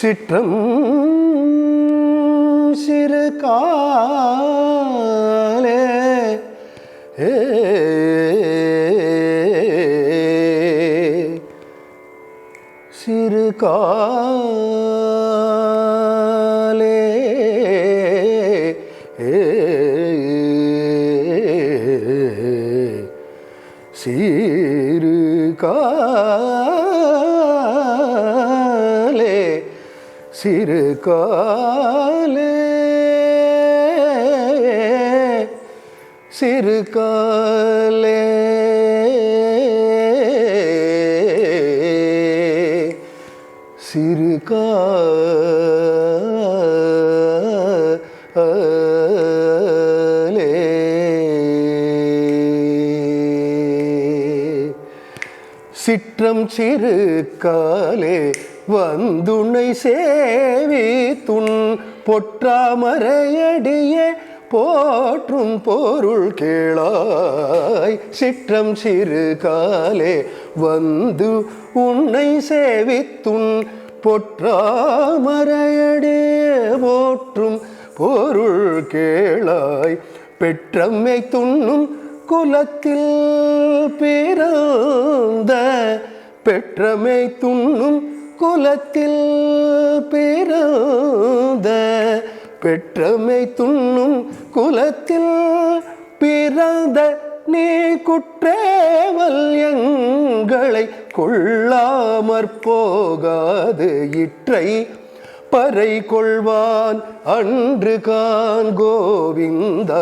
சிற்றம் சிறு காலே சிறு காலே சிறு காலே சிறு காலே சிறு காலே சிறு காலே சிற்றம் சிறு காலே வந்துனை சேவி துன் பொற்றாமரையடியே போற்றும் பொருள் கேளாய். சிற்றம் சிறு காலே வந்து உன்னை சேவித்துன் பொற்றாமரையடியே போற்றும் பொருள் கேளாய். பெற்றம்மை துண்ணும் குலத்தில் பிறந்த பெற்றமை துண்ணும் குலத்தில் பிறந்த பெற்றமை துண்ணும் குலத்தில் பிறந்த நீ குற்றேவல் எங்களை கொள்ளாமற் போகாது இற்றை பறை கொள்வான் அன்று கான் கோவிந்தா.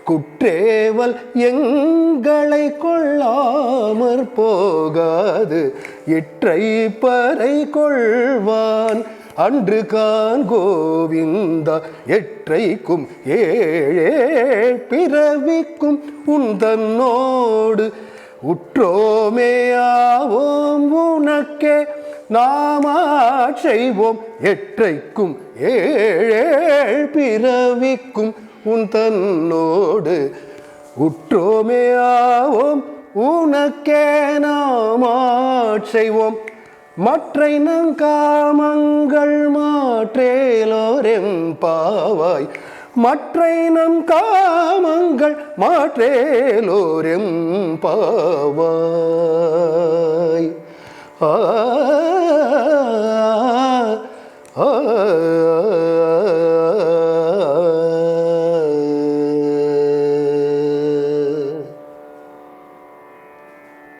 குற்றேவல் எங்களை கொள்ளாமற் போகாது இற்றை பறை கொள்வான் அன்று கான் கோவிந்தா. எற்றைக்கும் ஏழேழ் பிறவிக்கும் உந்தன்னோடு உற்றோமேயாவோம் உனக்கே நாமாட்செய்வோம். எற்றைக்கும் ஏழேழ் பிறவிக்கும் உன் தன்னோடு உற்றோமேயாவோம் உனக்கே நாமாட்செய்வோம். மற்றை நம் காமங்கள் மாற்றேலோரெம்பாவாய். மற்றை நம் காமங்கள் மாற்றேலோரெம்பாவாய்.